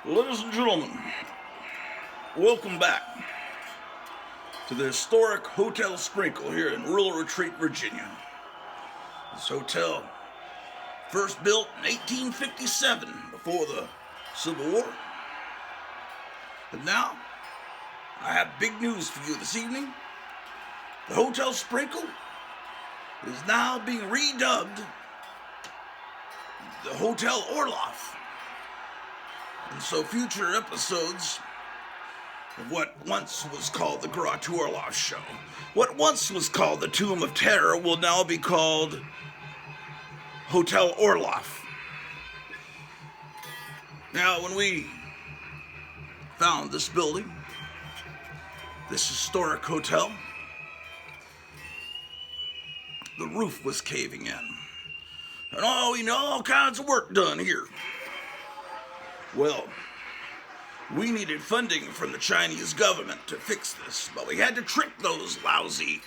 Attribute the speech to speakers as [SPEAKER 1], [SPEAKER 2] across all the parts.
[SPEAKER 1] Ladies and gentlemen, welcome back to the historic Hotel Sprinkle here in Rural Retreat, Virginia. This hotel, first built in 1857 before the Civil War. But now, I have big news for you this evening. The Hotel Sprinkle is now being redubbed the Hotel Orloff. And so future episodes of what once was called the Garage Orloff Show, what once was called the Tomb of Terror, will now be called Hotel Orloff. Now, when we found this building, this historic hotel, the roof was caving in. And all kinds of work done here. Well, we needed funding from the Chinese government to fix this, but we had to trick those lousy,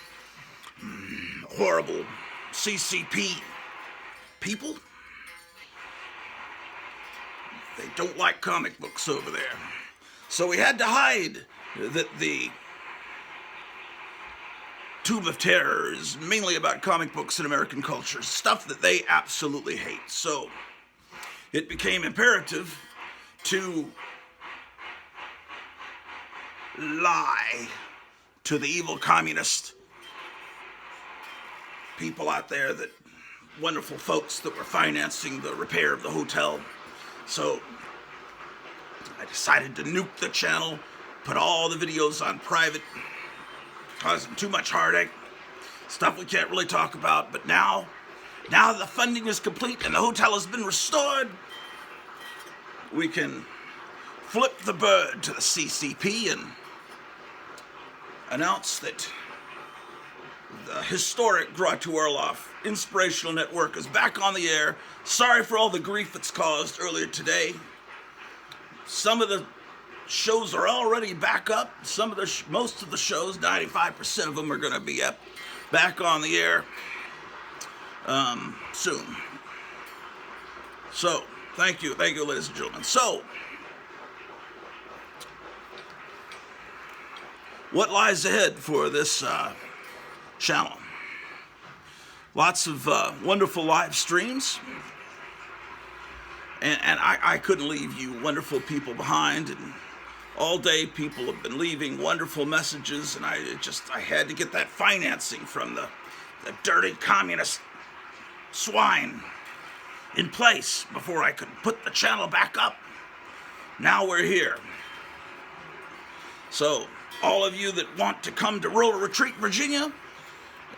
[SPEAKER 1] horrible CCP people. They don't like comic books over there. So we had to hide that the Tomb of Terror is mainly about comic books and American culture, stuff that they absolutely hate. So it became imperative to lie to the evil communist people out there, that wonderful folks that were financing the repair of the hotel. So I decided to nuke the channel, put all the videos on private, causing too much heartache, stuff we can't really talk about. But now that the funding is complete and the hotel has been restored, we can flip the bird to the CCP and announce that the historic Gratu Orloff Inspirational Network is back on the air. Sorry for all the grief it's caused earlier today. Some of the shows are already back up. Most of the shows, 95% of them, are going to be back on the air soon. So, thank you, ladies and gentlemen. So, what lies ahead for this channel? Lots of wonderful live streams. And I couldn't leave you wonderful people behind. And all day people have been leaving wonderful messages. And I had to get that financing from the dirty communist swine in place before I could put the channel back up. Now we're here. So, all of you that want to come to Rural Retreat, Virginia,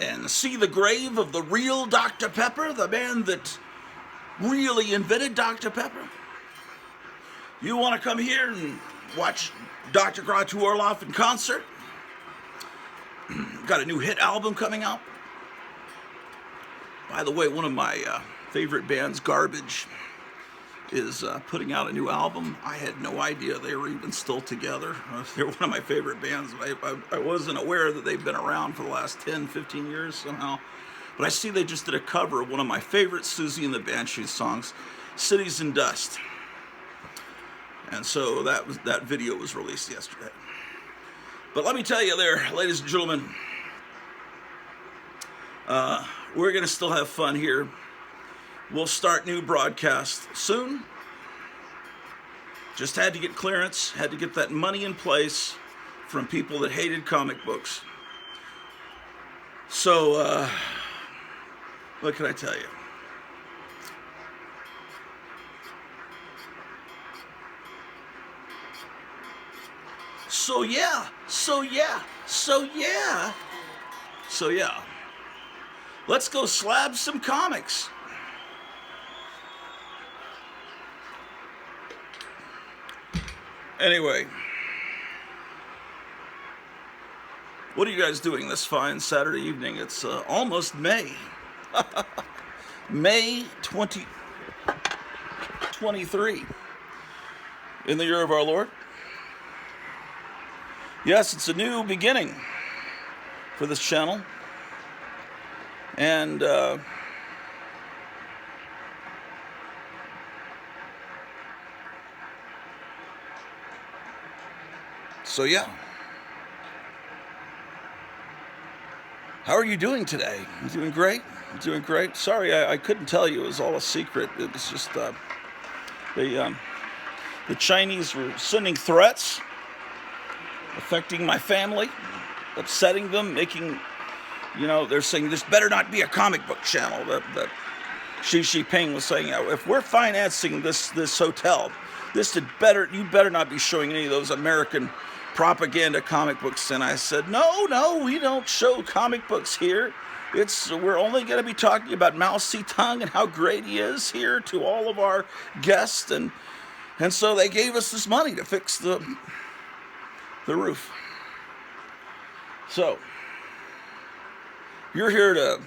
[SPEAKER 1] and see the grave of the real Dr. Pepper, the man that really invented Dr. Pepper, you want to come here and watch Dr. Gratu Orloff in concert? Got a new hit album coming out. By the way, one of my favorite bands, Garbage, is putting out a new album. I had no idea they were even still together. They're one of my favorite bands. I wasn't aware that they've been around for the last 10, 15 years somehow. But I see they just did a cover of one of my favorite Susie and the Banshees songs, Cities in Dust. And so that video was released yesterday. But let me tell you there, ladies and gentlemen, we're going to still have fun here. We'll start new broadcasts soon. Just had to get clearance, had to get that money in place from people that hated comic books. So, what can I tell you? So yeah. Let's go slab some comics. Anyway, what are you guys doing this fine Saturday evening? It's almost May. May 2023. In the year of our Lord. Yes, it's a new beginning for this channel. And So yeah, how are you doing today? You doing great? You doing great? Sorry, I couldn't tell you. It was all a secret. It was just the um, the Chinese were sending threats, affecting my family, upsetting them, making, they're saying this better not be a comic book channel. That Xi Jinping was saying, if we're financing this hotel, you better not be showing any of those American propaganda comic books. And I said, no, we don't show comic books here. We're only going to be talking about Mao Zedong and how great he is here to all of our guests. And so they gave us this money to fix the roof. So you're here to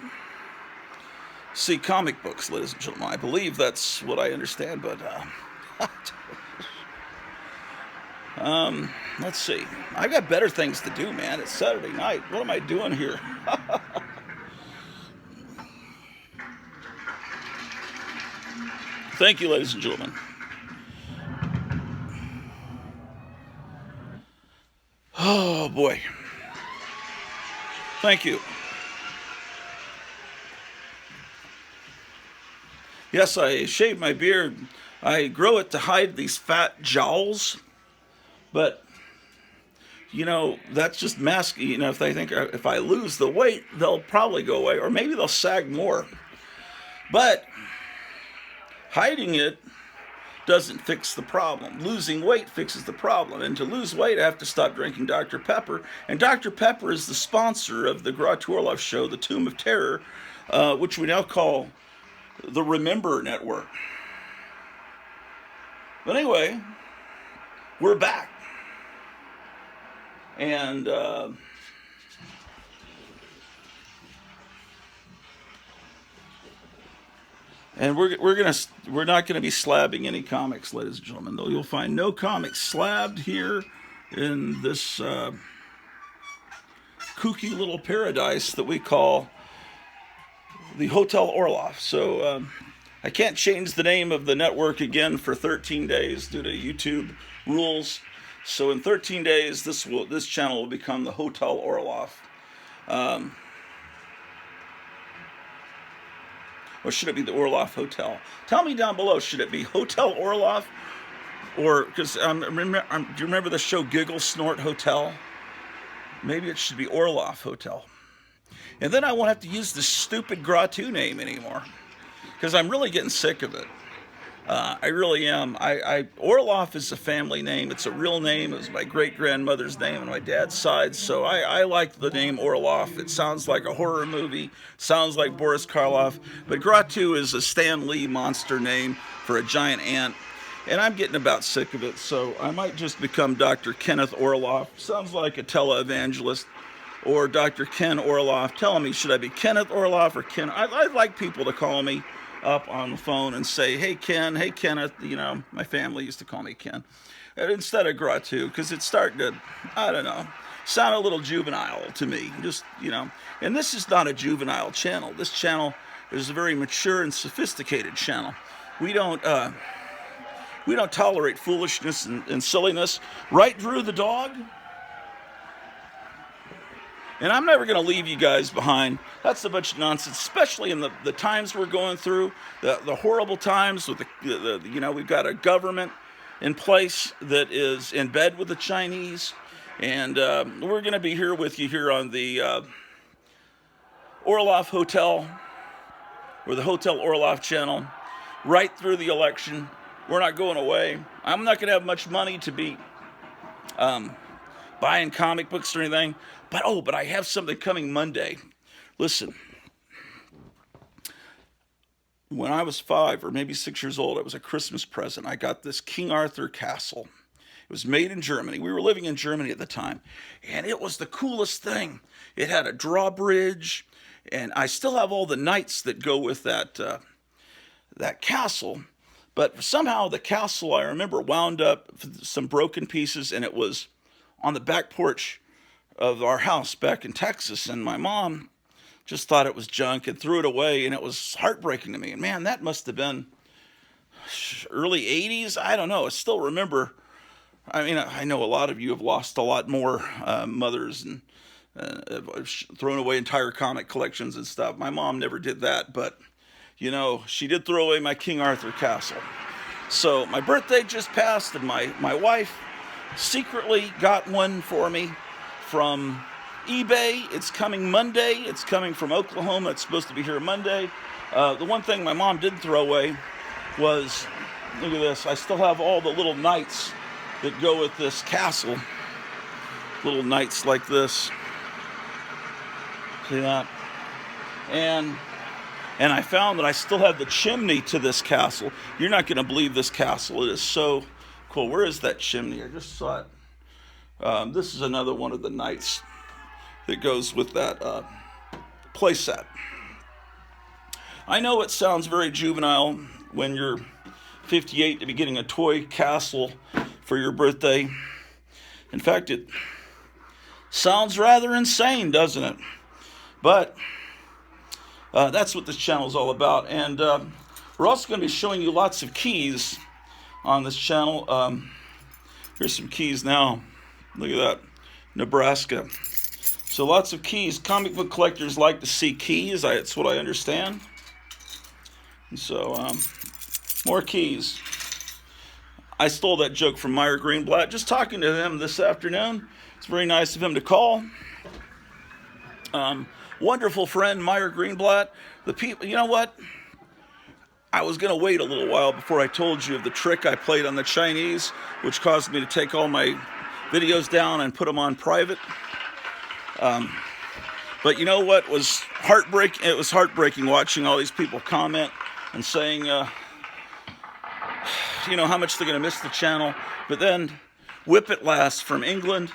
[SPEAKER 1] see comic books, ladies and gentlemen. I believe that's what I understand, but let's see. I got better things to do, man. It's Saturday night. What am I doing here? Thank you, ladies and gentlemen. Oh boy. Thank you. Yes, I shave my beard. I grow it to hide these fat jowls, but that's just masking. If they think if I lose the weight, they'll probably go away, or maybe they'll sag more. But hiding it doesn't fix the problem. Losing weight fixes the problem. And to lose weight, I have to stop drinking Dr. Pepper. And Dr. Pepper is the sponsor of the Grot Orloff show, The Tomb of Terror, which we now call the Remember Network. But anyway, we're back. And we're not gonna be slabbing any comics, ladies and gentlemen. Though you'll find no comics slabbed here in this kooky little paradise that we call the Hotel Orloff. So I can't change the name of the network again for 13 days due to YouTube rules. So in 13 days, this channel will become the Hotel Orloff. Or should it be the Orloff Hotel? Tell me down below, should it be Hotel Orloff? Or, because do you remember the show Giggle Snort Hotel? Maybe it should be Orloff Hotel. And then I won't have to use this stupid Gratu name anymore, because I'm really getting sick of it. I really am. Orloff is a family name. It's a real name. It was my great-grandmother's name on my dad's side, so I like the name Orloff. It sounds like a horror movie, sounds like Boris Karloff, but Gratu is a Stan Lee monster name for a giant ant, and I'm getting about sick of it, so I might just become Dr. Kenneth Orloff. Sounds like a televangelist. Or Dr. Ken Orloff. Telling me, should I be Kenneth Orloff or Ken? I'd like people to call me up on the phone and say, hey Ken, hey Kenneth. My family used to call me Ken instead of Gratu, because it's starting to, I don't know, sound a little juvenile to me. Just, and this is not a juvenile channel. This channel is a very mature and sophisticated channel. We don't tolerate foolishness and silliness. Right, Drew the dog? And I'm never going to leave you guys behind. That's a bunch of nonsense, especially in the times we're going through, the horrible times with we've got a government in place that is in bed with the Chinese. And we're going to be here with you here on the Orloff Hotel, or the Hotel Orloff channel, right through the election. We're not going away. I'm not going to have much money to be buying comic books or anything. But I have something coming Monday. Listen, when I was 5 or maybe 6 years old, it was a Christmas present. I got this King Arthur castle. It was made in Germany. We were living in Germany at the time, and it was the coolest thing. It had a drawbridge, and I still have all the knights that go with that castle. But somehow the castle, I remember, wound up some broken pieces, and it was on the back porch of our house back in Texas, and my mom just thought it was junk and threw it away, and it was heartbreaking to me. And man, that must have been early 80s. I don't know. I still remember I mean, I know a lot of you have lost a lot more mothers and have thrown away entire comic collections and stuff. My mom never did that, but she did throw away my King Arthur castle. So my birthday just passed, and my wife secretly got one for me from eBay. It's coming Monday. It's coming from Oklahoma. It's supposed to be here Monday. The one thing my mom did throw away was, look at this. I still have all the little knights that go with this castle. Little knights like this. See that? And I found that I still have the chimney to this castle. You're not going to believe this castle. It is so cool. Where is that chimney? I just saw it. This is another one of the knights that goes with that playset. I know it sounds very juvenile when you're 58 to be getting a toy castle for your birthday. In fact, it sounds rather insane, doesn't it? But that's what this channel is all about. And we're also going to be showing you lots of keys on this channel. Here's some keys now. Look at that. Nebraska. So lots of keys. Comic book collectors like to see keys. That's what I understand. And so more keys. I stole that joke from Meyer Greenblatt. Just talking to him this afternoon. It's very nice of him to call. Wonderful friend, Meyer Greenblatt. The people, you know what? I was going to wait a little while before I told you of the trick I played on the Chinese, which caused me to take all my videos down and put them on private. But you know what was heartbreaking? It was heartbreaking watching all these people comment and saying, how much they're going to miss the channel. But then Whippet Lass from England,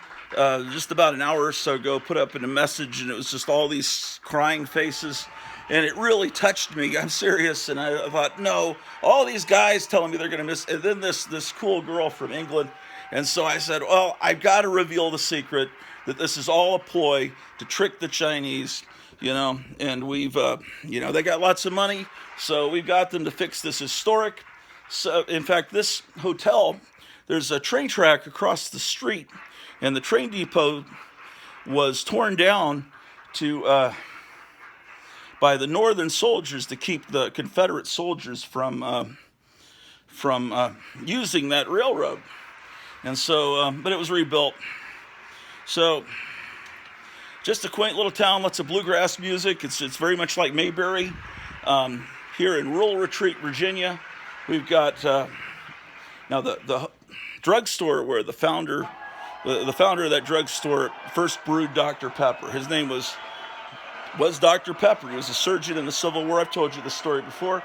[SPEAKER 1] just about an hour or so ago, put up in a message, and it was just all these crying faces, and it really touched me. I'm serious, and I thought, no, all these guys telling me they're going to miss, and then this cool girl from England, and so I said, well, I've got to reveal the secret that this is all a ploy to trick the Chinese, and we've, they got lots of money, so we've got them to fix this historic. So, in fact, this hotel, there's a train track across the street, and the train depot was torn down by the Northern soldiers to keep the Confederate soldiers from using that railroad. And so, but it was rebuilt. So, just a quaint little town, lots of bluegrass music. It's very much like Mayberry. Here in Rural Retreat, Virginia, we've got now the drugstore where the founder of that drugstore first brewed Dr. Pepper. His name was Dr. Pepper. He was a surgeon in the Civil War. I've told you this story before.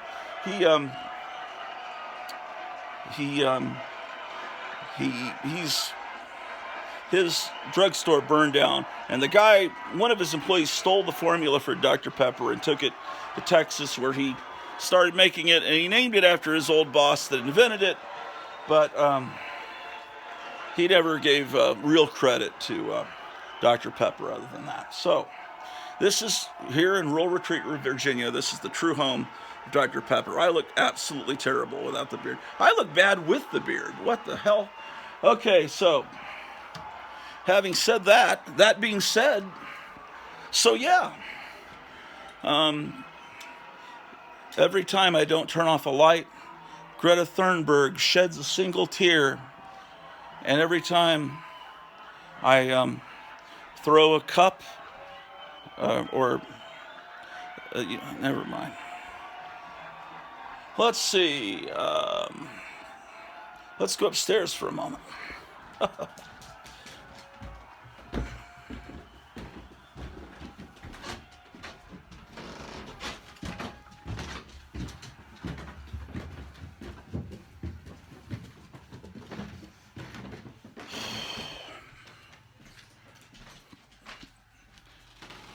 [SPEAKER 1] His drugstore burned down, and one of his employees stole the formula for Dr. Pepper and took it to Texas, where he started making it, and he named it after his old boss that invented it, but he never gave real credit to Dr. Pepper other than that. So this is here in Rural Retreat, Virginia. This is the true home of Dr. Pepper. I look absolutely terrible without the beard. I look bad with the beard. What the hell? Okay, so having said that being said, so yeah, every time I don't turn off a light, Greta Thunberg sheds a single tear, and every time I throw a cup, never mind. Let's see. Let's go upstairs for a moment.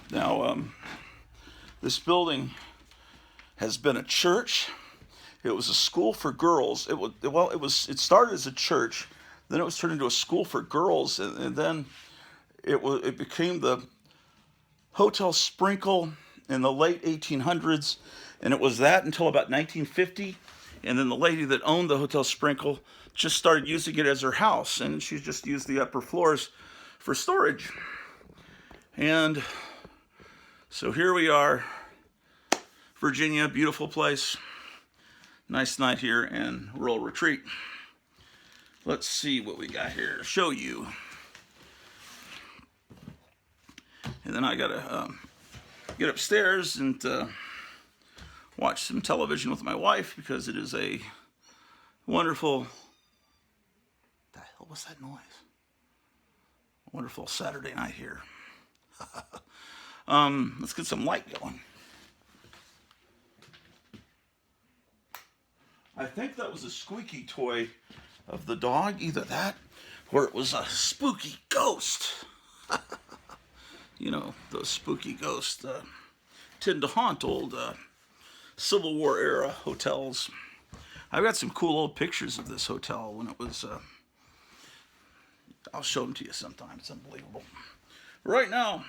[SPEAKER 1] Now, this building has been a church. It was a school for girls. It started as a church, then it was turned into a school for girls, and then it became the Hotel Sprinkle in the late 1800s, and it was that until about 1950. And then the lady that owned the Hotel Sprinkle just started using it as her house, and she just used the upper floors for storage. And so here we are, Virginia, beautiful place. Nice night here in Rural Retreat. Let's see what we got here to show you. And then I gotta get upstairs and watch some television with my wife, because it is a wonderful, what the hell was that noise? Wonderful Saturday night here. Let's get some light going. I think that was a squeaky toy of the dog, either that or it was a spooky ghost. You know, those spooky ghosts tend to haunt old Civil War era hotels. I've got some cool old pictures of this hotel when it was, I'll show them to you sometime. It's unbelievable. Right now,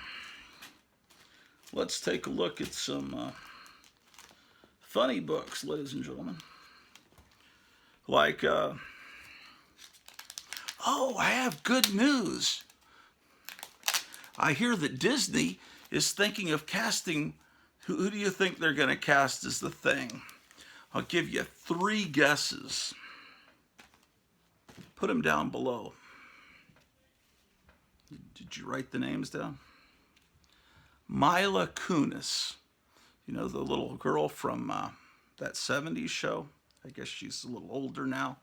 [SPEAKER 1] let's take a look at some funny books, ladies and gentlemen. Like, oh, I have good news. I hear that Disney is thinking of casting, who do you think they're going to cast as the Thing? I'll give you 3 guesses. Put them down below. Did you write the names down? Mila Kunis. You know, the little girl from that 70s show? I guess she's a little older now.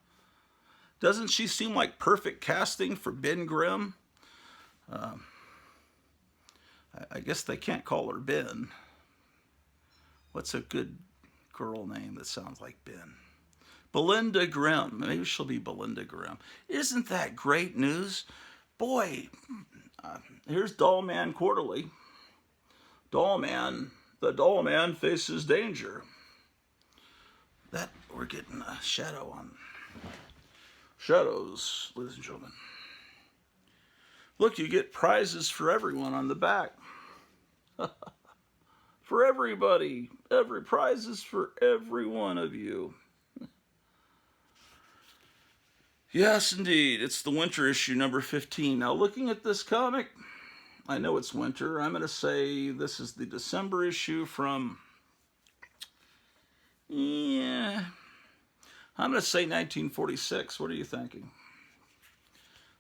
[SPEAKER 1] Doesn't she seem like perfect casting for Ben Grimm? I guess they can't call her Ben. What's a good girl name that sounds like Ben? Belinda Grimm. Maybe she'll be Belinda Grimm. Isn't that great news? Boy, here's Dollman Quarterly. Dollman, the Dollman faces danger. That, we're getting a shadow on. Shadows, ladies and gentlemen. Look, you get prizes for everyone on the back. For everybody. Every prizes for every one of you. Yes, indeed. It's the winter issue, number 15. Now, looking at this comic, I know it's winter. I'm going to say this is the December issue from, yeah, I'm going to say 1946. What are you thinking?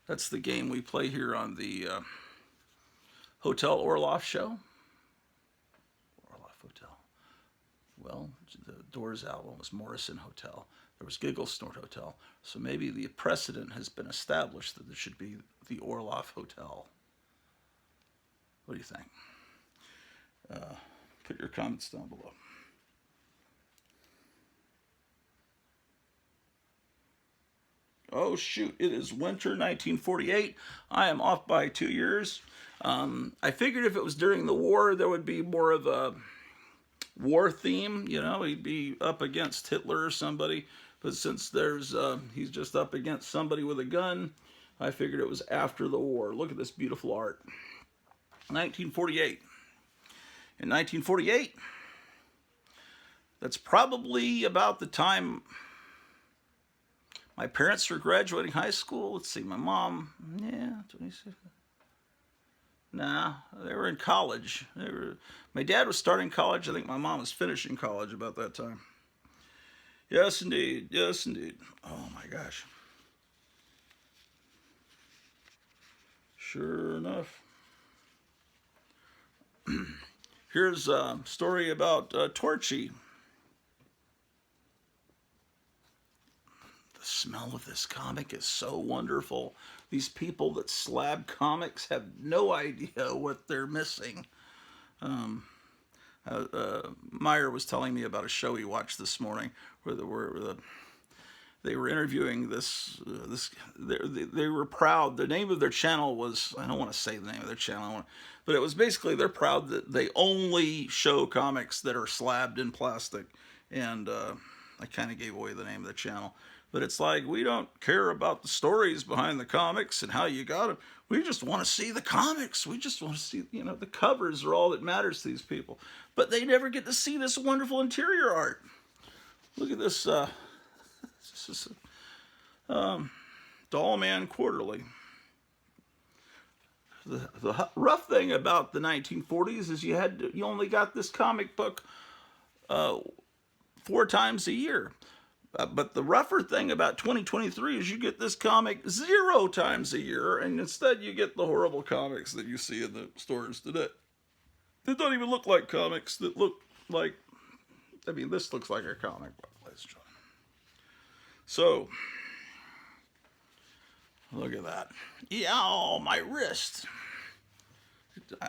[SPEAKER 1] That's the game we play here on the Hotel Orloff show. Orloff Hotel. Well, the Doors album was Morrison Hotel. There was Giggle Snort Hotel. So maybe the precedent has been established that there should be the Orloff Hotel. What do you think? Put your comments down below. Oh shoot, it is winter 1948. I am off by 2 years. I figured if it was during the war, there would be more of a war theme. You know, he'd be up against Hitler or somebody. But since there's he's just up against somebody with a gun, I figured it was after the war. Look at this beautiful art. 1948. In 1948, that's probably about the time my parents were graduating high school. Let's see, my mom, yeah, 26. Nah, they were in college. My dad was starting college. I think my mom was finishing college about that time. Yes, indeed. Yes, indeed. Oh, my gosh. Sure enough. Here's a story about Torchy. The smell of this comic is so wonderful. These people that slab comics have no idea what they're missing. Meyer was telling me about a show he watched this morning where they were interviewing this. They were proud. The name of their channel was, I don't want to say the name of their channel, but it was basically they're proud that they only show comics that are slabbed in plastic. And I kind of gave away the name of the channel. But it's like, we don't care about the stories behind the comics and how you got them. We just want to see the comics. We just want to see, you know, the covers are all that matters to these people. But they never get to see this wonderful interior art. Look at this This is Doll Man Quarterly. The rough thing about the 1940s is you only got this comic book 4 times a year. But the rougher thing about 2023 is you get this comic 0 times a year, and instead you get the horrible comics that you see in the stores today. They don't even look like comics. That look like, I mean, this looks like a comic book, ladies and gentlemen. So, look at that. Yow, my wrist.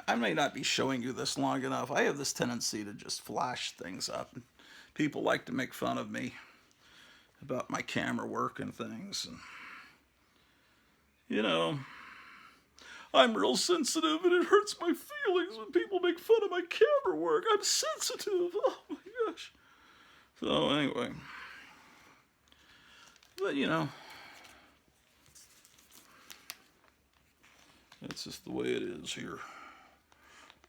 [SPEAKER 1] I may not be showing you this long enough. I have this tendency to just flash things up. People like to make fun of me about my camera work and things. And, you know, I'm real sensitive and it hurts my feelings when people make fun of my camera work. I'm sensitive. Oh my gosh. So anyway, but you know, that's just the way it is here.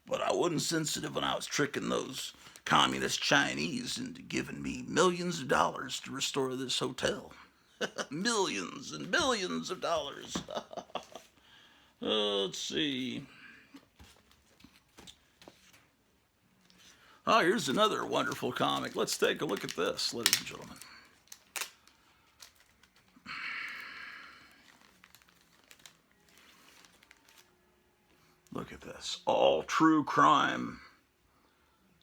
[SPEAKER 1] But I wasn't sensitive when I was tricking those communist Chinese into giving me millions of dollars to restore this hotel. Millions and millions of dollars. Let's see. Oh, here's another wonderful comic. Let's take a look at this, ladies and gentlemen. Look at this. All true crime.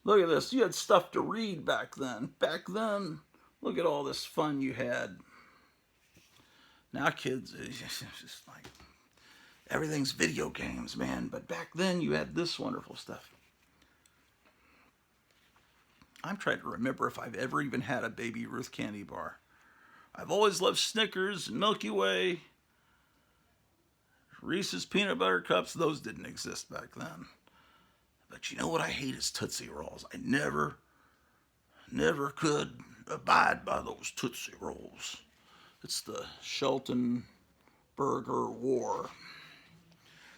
[SPEAKER 1] Look at this. You had stuff to read back then. Back then, look at all this fun you had. Now kids, it's just like, everything's video games, man. But back then, you had this wonderful stuff. I'm trying to remember if I've ever even had a Baby Ruth candy bar. I've always loved Snickers, Milky Way, Reese's Peanut Butter Cups. Those didn't exist back then. But you know what I hate is Tootsie Rolls. I never could abide by those Tootsie Rolls. It's the Shelton Burger War.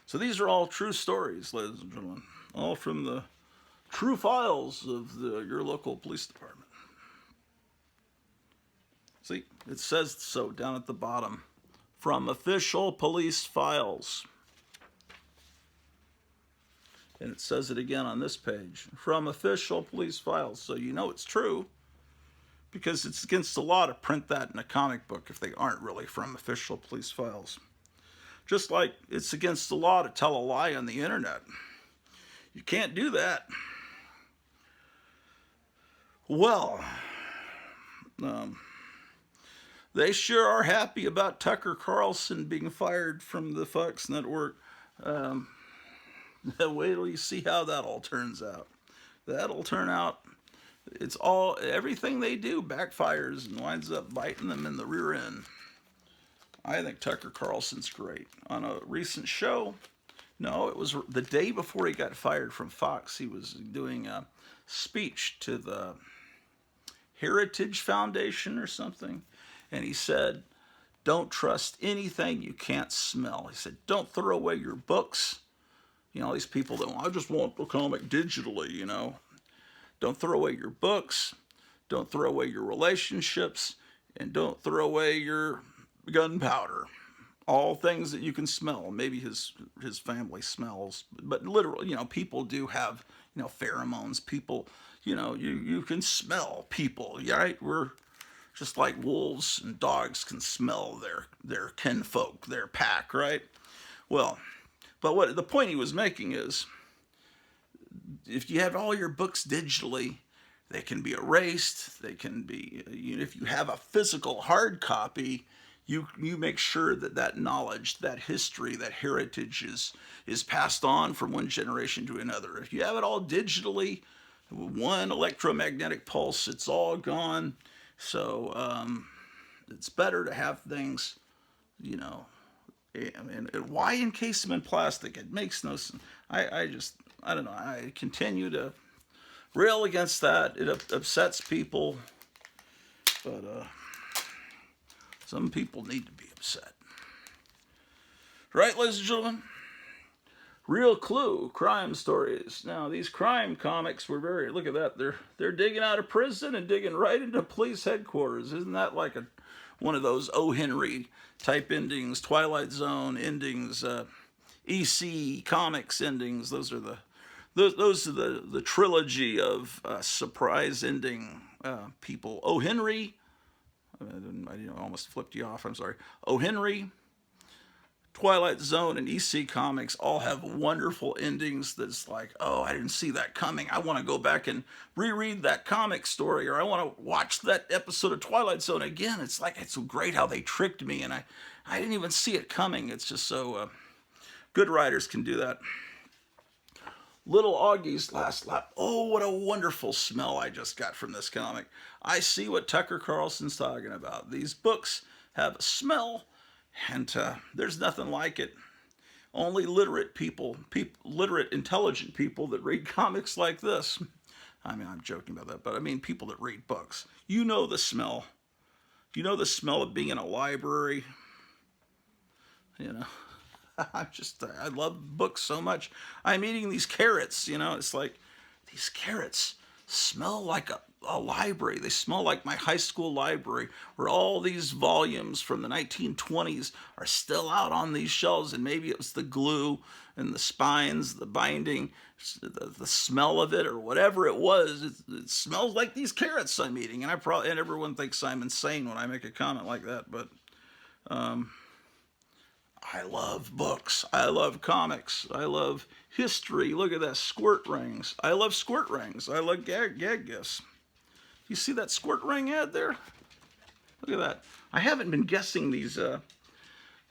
[SPEAKER 1] So these are all true stories, ladies and gentlemen. All from the true files of your local police department. See, it says so down at the bottom. From official police files. And it says it again on this page. From official police files. So you know it's true. Because it's against the law to print that in a comic book if they aren't really from official police files. Just like it's against the law to tell a lie on the internet. You can't do that. Well, they sure are happy about Tucker Carlson being fired from the Fox network. Wait till you see how that all turns out. That'll turn out, everything they do backfires and winds up biting them in the rear end. I think Tucker Carlson's great. On a recent show, no, it was the day before he got fired from Fox, he was doing a speech to the Heritage Foundation or something. And he said, don't trust anything you can't smell. He said, don't throw away your books. You know, these people that, I just want the comic digitally, you know. Don't throw away your books. Don't throw away your relationships. And don't throw away your gunpowder. All things that you can smell. Maybe his family smells. But literally, you know, people do have, you know, pheromones. People, you know, you can smell people, right? We're just like wolves and dogs can smell their kinfolk, their pack, right? Well, but what the point he was making is, if you have all your books digitally, they can be erased. They can be, if you have a physical hard copy, you make sure that knowledge, that history, that heritage is passed on from one generation to another. If you have it all digitally, one electromagnetic pulse, it's all gone. So it's better to have things, you know. I mean, why encase them in plastic? It makes no sense. I don't know. I continue to rail against that. It upsets people, but some people need to be upset. Right, ladies and gentlemen? Real Clue, crime stories. Now, these crime comics were very, look at that, they're digging out of prison and digging right into police headquarters. Isn't that like one of those O. Henry type endings, Twilight Zone endings, EC comics endings? Those are the trilogy of surprise ending people. O. Henry, I almost flipped you off, I'm sorry. O. Henry, Twilight Zone, and EC Comics all have wonderful endings that's like, oh, I didn't see that coming. I want to go back and reread that comic story, or I want to watch that episode of Twilight Zone again. It's like, it's so great how they tricked me, and I didn't even see it coming. It's just so, good writers can do that. Little Augie's Last Lap. Oh, what a wonderful smell I just got from this comic. I see what Tucker Carlson's talking about. These books have a smell, and there's nothing like it. Only literate people, literate, intelligent people that read comics like this. I mean, I'm joking about that, but I mean people that read books. You know the smell. You know the smell of being in a library. You know, I love books so much. I'm eating these carrots, you know, it's like these carrots smell like a library. They smell like my high school library where all these volumes from the 1920s are still out on these shelves, and maybe it was the glue and the spines, the binding, the smell of it or whatever it was. It smells like these carrots I'm eating, and and everyone thinks I'm insane when I make a comment like that, but I love books. I love comics. I love history. Look at that, squirt rings. I love squirt rings. I love gag gifts. You see that squirt ring ad there? Look at that. I haven't been guessing these. I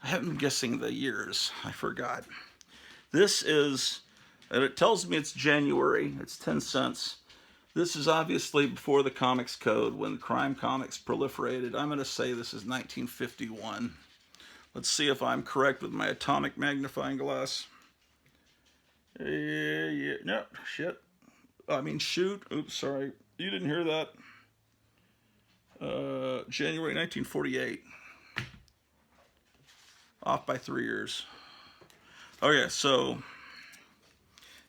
[SPEAKER 1] haven't been guessing the years. I forgot. This is, and it tells me it's January. It's 10 cents. This is obviously before the Comics Code, when crime comics proliferated. I'm going to say this is 1951. Let's see if I'm correct with my atomic magnifying glass. Yeah, no, shit. I mean, shoot. Oops, sorry. You didn't hear that. January 1948. Off by 3 years. Okay, so,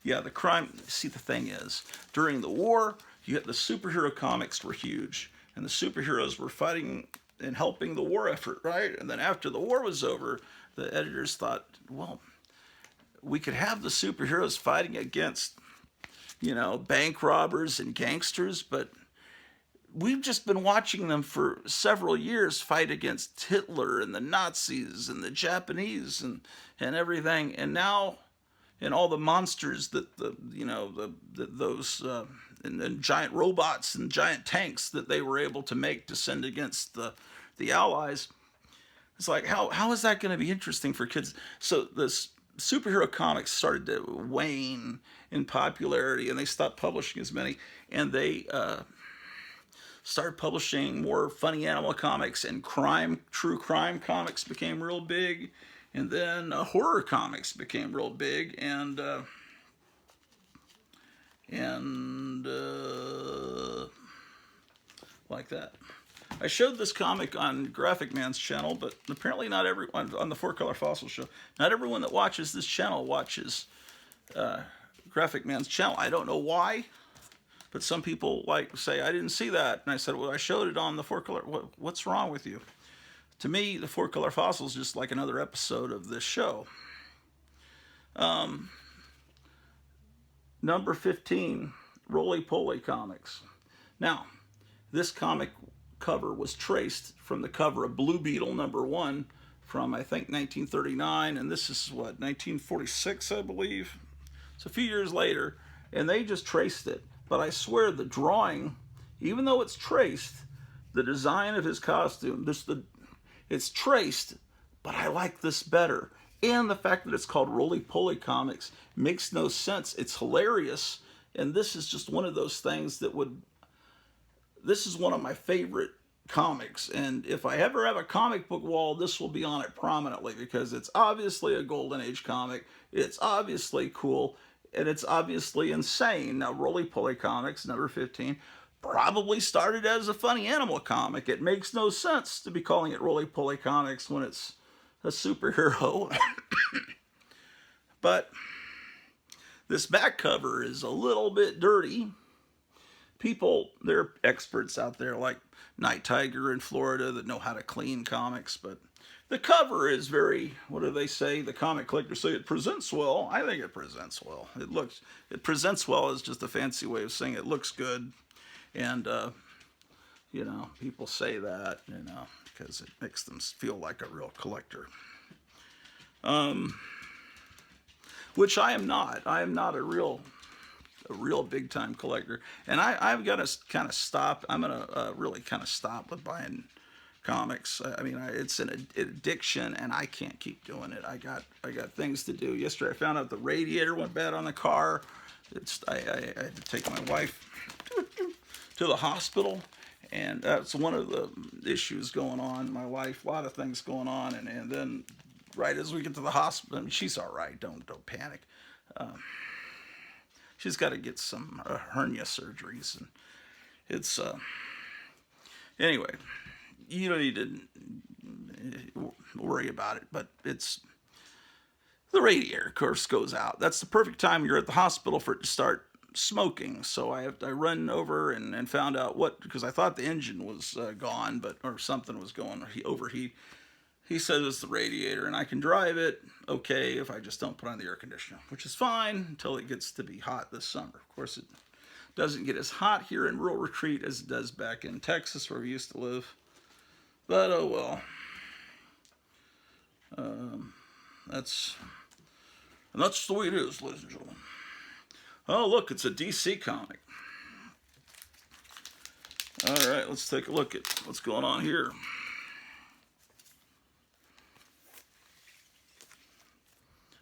[SPEAKER 1] yeah, the crime, see, the thing is, during the war, the superhero comics were huge, and the superheroes were fighting and helping the war effort, right? And then after the war was over, the editors thought, well, we could have the superheroes fighting against, you know, bank robbers and gangsters, but we've just been watching them for several years fight against Hitler and the Nazis and the Japanese and everything. And now, and all the monsters that those and giant robots and giant tanks that they were able to make to send against the Allies. It's like, how is that going to be interesting for kids? So this superhero comics started to wane in popularity, and they stopped publishing as many, and they started publishing more funny animal comics, and true crime comics became real big, and then horror comics became real big, and like that. I showed this comic on Graphic Man's channel, but apparently not everyone, on the Four Color Fossil Show, not everyone that watches this channel watches Graphic Man's channel. I don't know why, but some people like say, I didn't see that. And I said, well, I showed it on the Four Color. What's wrong with you? To me, the Four Color Fossil is just like another episode of this show. Number 15, Roly Poly Comics. Now, this comic cover was traced from the cover of Blue Beetle #1 from, I think, 1939, and this is what, 1946, I believe. It's a few years later, and they just traced it. But I swear the drawing, even though it's traced, the design of his costume, it's traced, but I like this better. And the fact that it's called Roly Poly Comics makes no sense. It's hilarious, and this is just one of those things that this is one of my favorite comics, and if I ever have a comic book wall, this will be on it prominently, because it's obviously a Golden Age comic, it's obviously cool, and it's obviously insane. Now, Roly Poly Comics, number 15, probably started as a funny animal comic. It makes no sense to be calling it Roly Poly Comics when it's a superhero. But This back cover is a little bit dirty. People, there are experts out there like Night Tiger in Florida that know how to clean comics, but the cover is very, what do they say? The comic collectors say it presents well. I think it presents well. It presents well is just a fancy way of saying it looks good. And, people say that, because it makes them feel like a real collector. Which I am not. I am not a real big time collector, and I've got to kind of stop. I'm gonna really kind of stop with buying comics. I mean, it's an addiction, and I can't keep doing it. I got things to do. Yesterday, I found out the radiator went bad on the car. I had to take my wife to the hospital, and that's one of the issues going on. My wife, a lot of things going on, and then right as we get to the hospital, I mean, she's all right. Don't panic. She's got to get some hernia surgeries, and it's anyway. You don't need to worry about it, but it's the radiator, of course, goes out. That's the perfect time you're at the hospital for it to start smoking. So I run over and found out because I thought the engine was gone, or something was going overheat. He says it's the radiator, and I can drive it okay if I just don't put on the air conditioner, which is fine until it gets to be hot this summer. Of course, it doesn't get as hot here in Rural Retreat as it does back in Texas where we used to live. But oh well. That's the way it is, ladies and gentlemen. Oh, look, it's a DC comic. All right, let's take a look at what's going on here.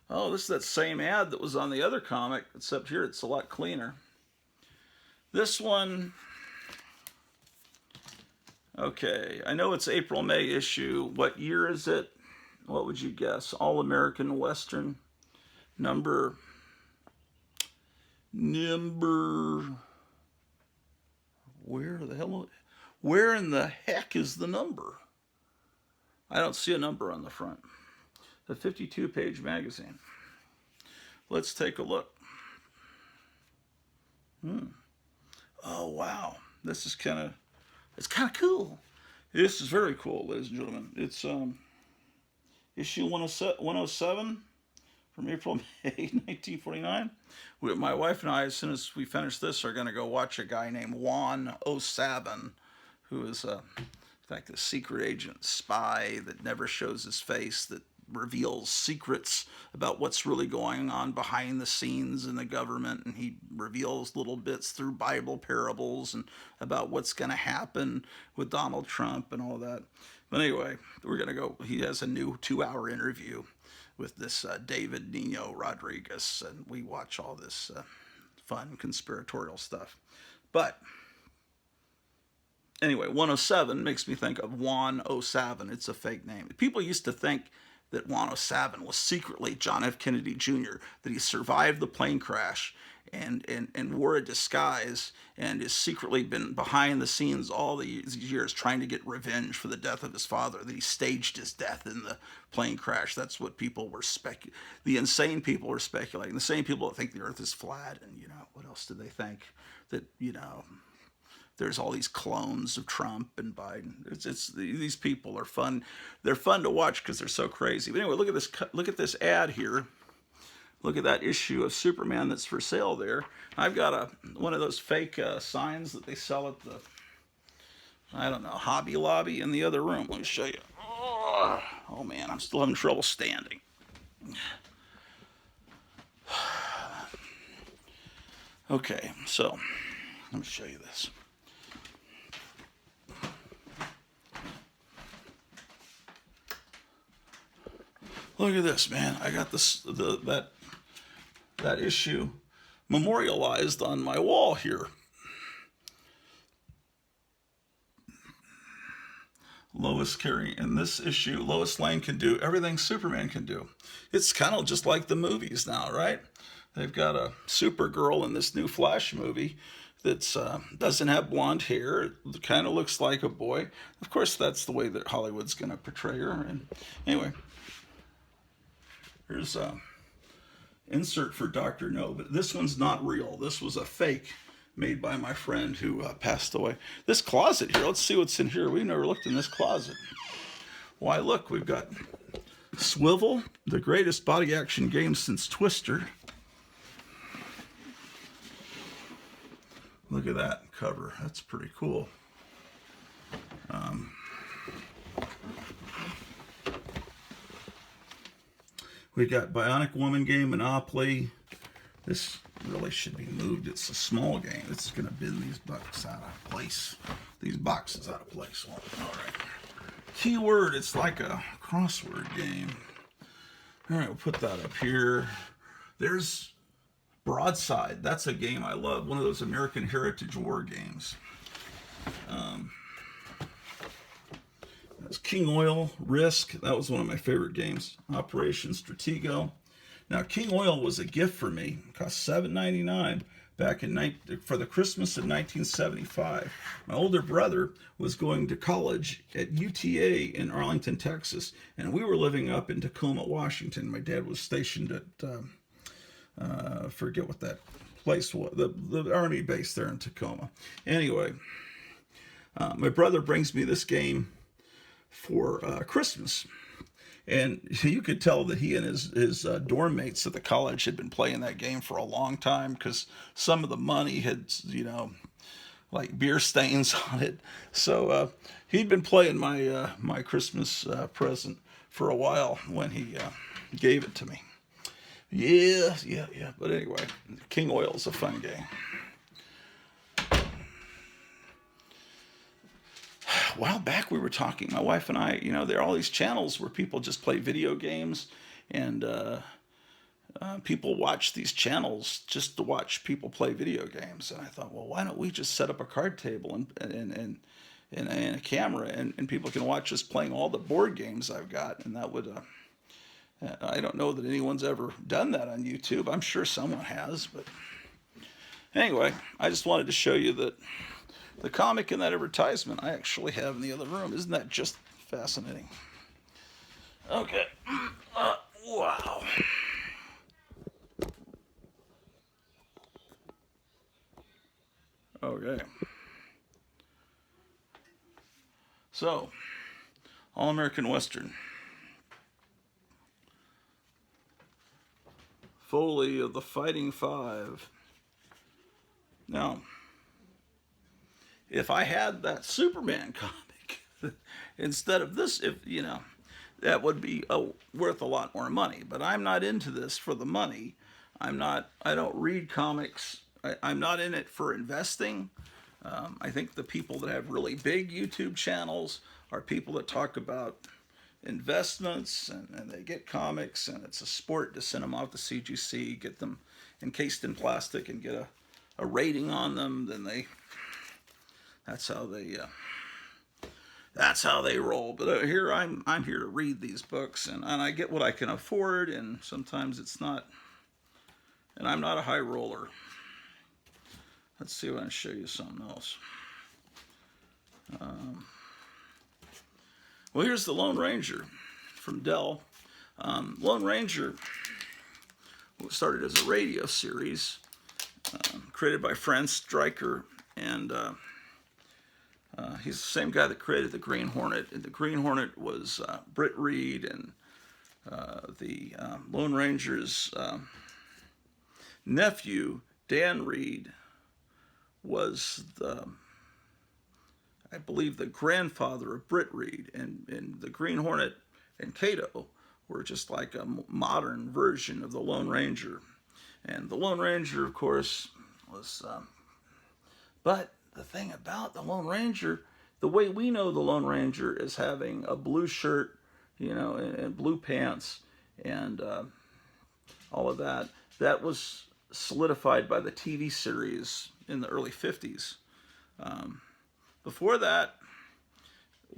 [SPEAKER 1] Oh, this is that same ad that was on the other comic, except here it's a lot cleaner. This one, okay, I know it's April, May issue. What year is it? What would you guess? All American Western number. Where in the heck is the number? I don't see a number on the front. The 52-page magazine. Let's take a look. Oh wow, this is it's kind of cool. This is very cool, ladies and gentlemen. It's issue 107 from April, May 1949. My wife and I, as soon as we finish this, are going to go watch a guy named Juan O'Savin, who is in fact a secret agent spy that never shows his face, that reveals secrets about what's really going on behind the scenes in the government, and he reveals little bits through Bible parables and about what's going to happen with Donald Trump and all that. But anyway, we're going to go. He has a new 2-hour interview with this David Nino Rodriguez, and we watch all this fun conspiratorial stuff. But anyway, 107 makes me think of Juan O'Savin. It's a fake name. People used to think that Juan O'Savin was secretly John F. Kennedy Jr., that he survived the plane crash and wore a disguise and has secretly been behind the scenes all these years trying to get revenge for the death of his father, that he staged his death in the plane crash. That's what people were the insane people were speculating. The same people that think the earth is flat, and what else do they think? That, there's all these clones of Trump and Biden. These people are fun. They're fun to watch because they're so crazy. But anyway, look at this. Look at this ad here. Look at that issue of Superman that's for sale there. I've got one of those fake signs that they sell at the, I don't know, Hobby Lobby in the other room. Let me show you. Oh man, I'm still having trouble standing. Okay, so let me show you this. Look at this, man. I got that issue memorialized on my wall here. Lois Carey, in this issue, Lois Lane can do everything Superman can do. It's kind of just like the movies now, right? They've got a Supergirl in this new Flash movie that doesn't have blonde hair. It kind of looks like a boy. Of course, that's the way that Hollywood's going to portray her. And anyway, here's insert for Dr. No, but this one's not real. This was a fake made by my friend who passed away. This closet here, let's see what's in here. We've never looked in this closet. Why, look, we've got Swivel, the greatest body action game since Twister. Look at that cover. That's pretty cool. We got Bionic Woman game, Monopoly. This really should be moved. It's a small game. It's going to bend these boxes out of place. These boxes out of place. All right. Keyword. It's like a crossword game. All right, we'll put that up here. There's Broadside. That's a game I love. One of those American Heritage War games. That's King Oil, Risk. That was one of my favorite games. Operation Stratego. Now, King Oil was a gift for me. It cost $7.99 back for the Christmas of 1975. My older brother was going to college at UTA in Arlington, Texas, and we were living up in Tacoma, Washington. My dad was stationed at, forget what that place was, the Army base there in Tacoma. Anyway, my brother brings me this game for Christmas. And you could tell that he and his dorm mates at the college had been playing that game for a long time, because some of the money had, like beer stains on it. So he'd been playing my my Christmas present for a while when he gave it to me. Yeah. But anyway, King Oil is a fun game. A while back we were talking, my wife and I, there are all these channels where people just play video games, and people watch these channels just to watch people play video games. And I thought, well, why don't we just set up a card table and a camera, and people can watch us playing all the board games I've got. And that would, I don't know that anyone's ever done that on YouTube. I'm sure someone has, but anyway, I just wanted to show you that the comic in that advertisement I actually have in the other room. Isn't that just fascinating? Okay. Wow. Okay. So, All-American Western. Foley of the Fighting Five. Now, if I had that Superman comic instead of this, that would be worth a lot more money. But I'm not into this for the money. I don't read comics. I'm not in it for investing. I think the people that have really big YouTube channels are people that talk about investments, and they get comics, and it's a sport to send them off to CGC, get them encased in plastic, and get a rating on them. Then that's how they roll. But here I'm here to read these books, and I get what I can afford, and sometimes it's not. And I'm not a high roller. Let's see if I can show you something else. Well, here's the Lone Ranger from Dell. Lone Ranger started as a radio series created by Franz Stryker, and he's the same guy that created the Green Hornet. And the Green Hornet was Britt Reed, and the Lone Ranger's nephew, Dan Reed, was I believe the grandfather of Britt Reed, and the Green Hornet and Kato were just like a modern version of the Lone Ranger. And the Lone Ranger, of course, was, but the thing about the Lone Ranger, the way we know the Lone Ranger is having a blue shirt, and blue pants, and all of that. That was solidified by the TV series in the early 50s. Before that,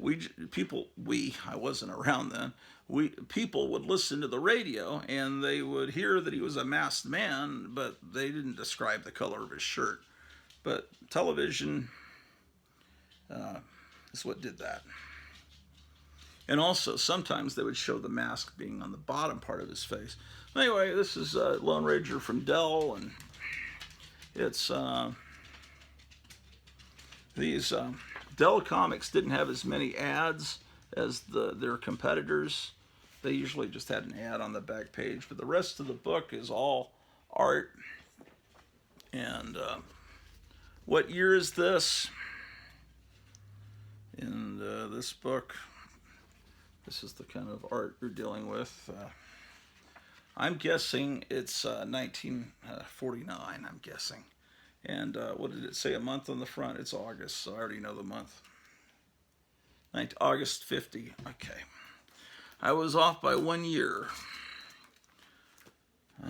[SPEAKER 1] I wasn't around then, people would listen to the radio, and they would hear that he was a masked man, but they didn't describe the color of his shirt. But television is what did that. And also, sometimes they would show the mask being on the bottom part of his face. Anyway, this is Lone Ranger from Dell, and it's these Dell comics didn't have as many ads as their competitors. They usually just had an ad on the back page, but the rest of the book is all art. And what year is this? In this book, this is the kind of art you're dealing with. I'm guessing it's 1949, I'm guessing. And what did it say a month on the front? It's August, so I already know the month. August 50. Okay. I was off by 1 year.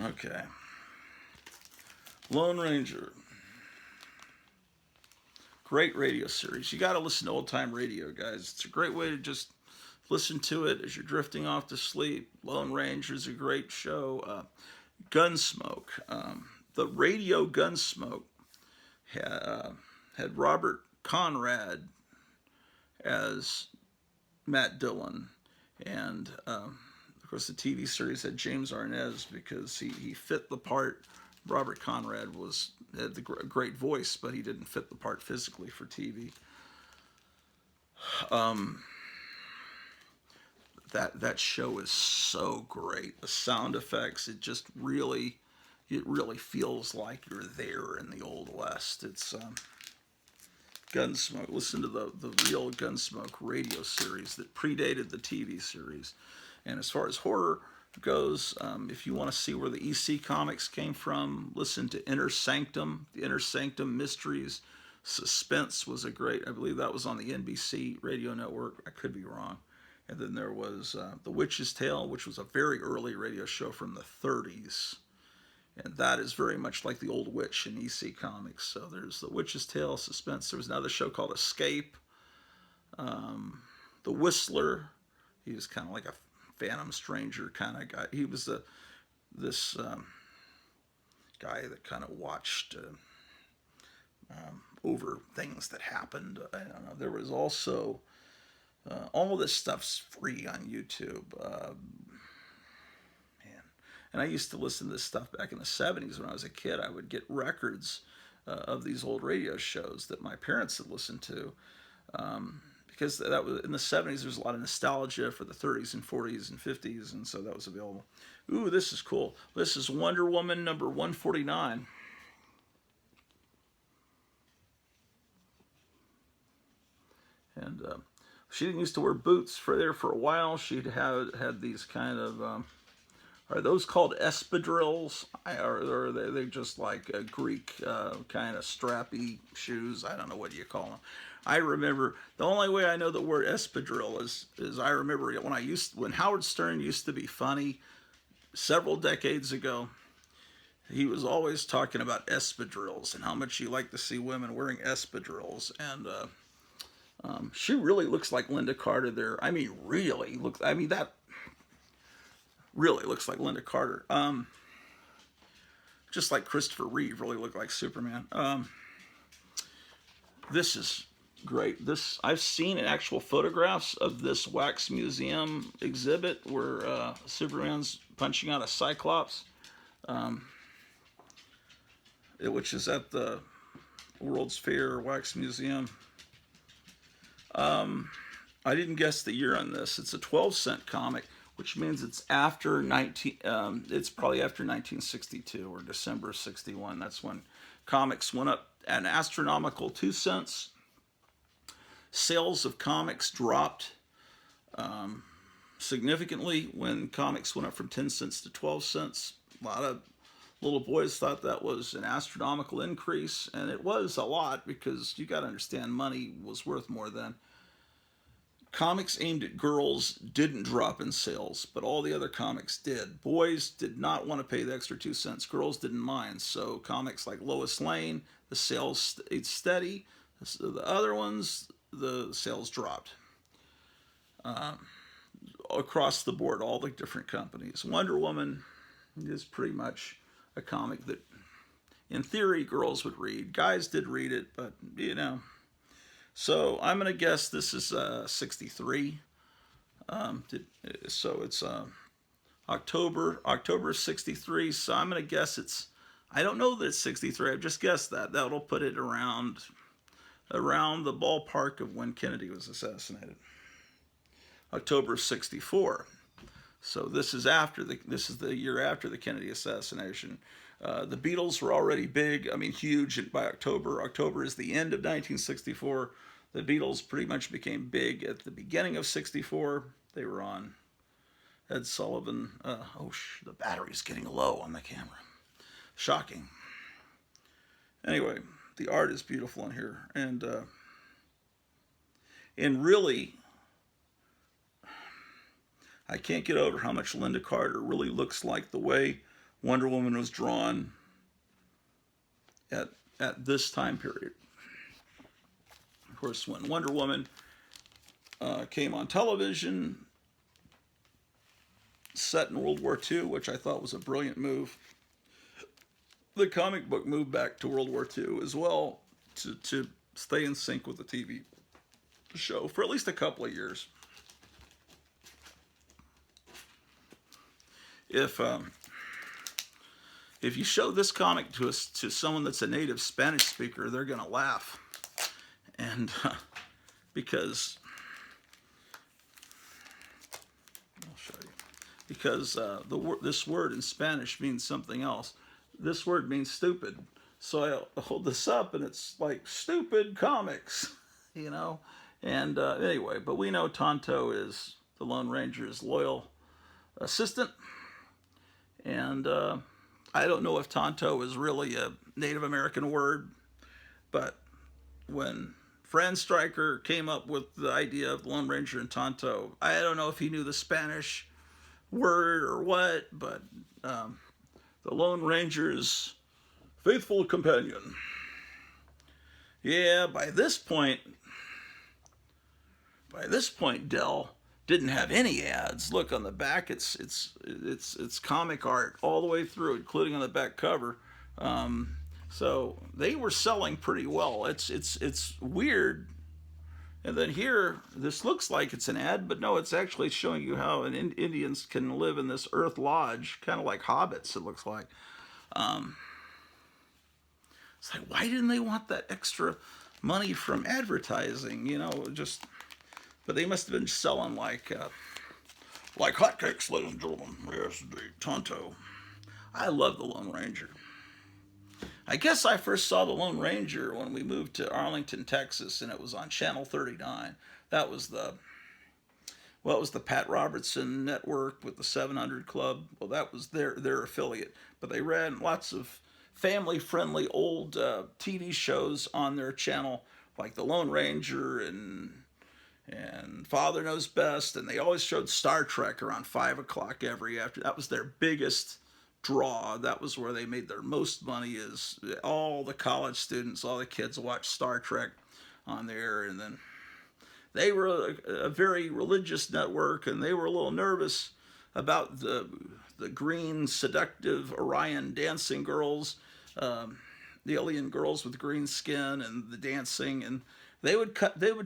[SPEAKER 1] Okay. Lone Ranger. Great radio series. You got to listen to old time radio, guys. It's a great way to just listen to it as you're drifting off to sleep. Lone Ranger is a great show. Gunsmoke. The radio Gunsmoke had Robert Conrad as Matt Dillon, and of course the TV series had James Arnaz because he fit the part. Robert Conrad had the great voice, but he didn't fit the part physically for TV. That show is so great. The sound effects, it really feels like you're there in the Old West. It's Gunsmoke. Listen to the real Gunsmoke radio series that predated the TV series. And as far as horror goes, if you want to see where the EC comics came from, listen to Inner Sanctum. The Inner Sanctum Mysteries. Suspense was a great, I believe that was on the NBC radio network. I could be wrong. And then there was The Witch's Tale, which was a very early radio show from the 30s. And that is very much like the Old Witch in EC Comics. So there's The Witch's Tale, Suspense. There was another show called Escape. The Whistler. He was kind of like a Phantom Stranger kind of guy. He was this guy that kind of watched over things that happened. I don't know. There was also all of this stuff's free on YouTube. And I used to listen to this stuff back in the 70s when I was a kid. I would get records of these old radio shows that my parents had listened to. Because that was in the 70s, there's a lot of nostalgia for the 30s and 40s and 50s, and so that was available. Ooh, this is cool. This is Wonder Woman number 149. And she didn't used to wear boots for a while. She'd had these kind of, are those called espadrilles? Or are they just like a Greek kind of strappy shoes? I don't know, what do you call them? I remember, the only way I know the word espadrille is I remember when Howard Stern used to be funny several decades ago. He was always talking about espadrilles and how much he liked to see women wearing espadrilles. And she really looks like Linda Carter there. I mean, that really looks like Linda Carter. Just like Christopher Reeve really looked like Superman. This is great. I've seen actual photographs of this wax museum exhibit where Superman's punching out a Cyclops, which is at the World's Fair Wax Museum. I didn't guess the year on this. It's a 12-cent comic, which means it's after it's probably after 1962 or December 61. That's when comics went up an astronomical 2 cents. Sales of comics dropped significantly when comics went up from 10 cents to 12 cents. A lot of little boys thought that was an astronomical increase, and it was a lot because you got to understand money was worth more then. Comics aimed at girls didn't drop in sales, but all the other comics did. Boys did not want to pay the extra 2 cents. Girls didn't mind. So comics like Lois Lane, the sales stayed steady. The other ones, the sales dropped. Across the board, all the different companies. Wonder Woman is pretty much a comic that, in theory, girls would read. Guys did read it, but, you know. So I'm going to guess this is 63. So it's October '63. So I'm gonna guess it's. I don't know that it's '63. I've just guessed that. That'll put it around the ballpark of when Kennedy was assassinated. October '64. So this is the year after the Kennedy assassination. The Beatles were already big. I mean, huge by October. October is the end of 1964. The Beatles pretty much became big at the beginning of '64. They were on Ed Sullivan. The battery's getting low on the camera. Shocking. Anyway, the art is beautiful in here, and really, I can't get over how much Linda Carter really looks like the way Wonder Woman was drawn at this time period. Of course, when Wonder Woman came on television, set in World War II, which I thought was a brilliant move, the comic book moved back to World War II as well to stay in sync with the TV show for at least a couple of years. If you show this comic to someone that's a native Spanish speaker, they're gonna laugh, and because I'll show you, because this word in Spanish means something else. This word means stupid. So I hold this up, and it's like stupid comics, you know. And anyway, but we know Tonto is the Lone Ranger's loyal assistant. And I don't know if Tonto is really a Native American word, but when Fran Stryker came up with the idea of the Lone Ranger and Tonto, I don't know if he knew the Spanish word or what, but the Lone Ranger's faithful companion. Yeah, by this point, Dell didn't have any ads. Look on the back; it's comic art all the way through, including on the back cover. So they were selling pretty well. It's weird. And then here, this looks like it's an ad, but no, it's actually showing you how Indians can live in this earth lodge, kind of like hobbits. It looks like. It's like, why didn't they want that extra money from advertising? You know, just. But they must have been selling like hotcakes, ladies and gentlemen. Yes, indeed. Tonto. I love the Lone Ranger. I guess I first saw the Lone Ranger when we moved to Arlington, Texas, and it was on Channel 39. That was the Pat Robertson network with the 700 Club. Well, that was their affiliate. But they ran lots of family-friendly old TV shows on their channel, like the Lone Ranger and Father Knows Best, and they always showed Star Trek around 5 o'clock every afternoon. That was their biggest draw. That was where they made their most money, is all the college students, all the kids watch Star Trek on there. And then they were a very religious network, and they were a little nervous about the green, seductive Orion dancing girls, the alien girls with green skin and the dancing, and they would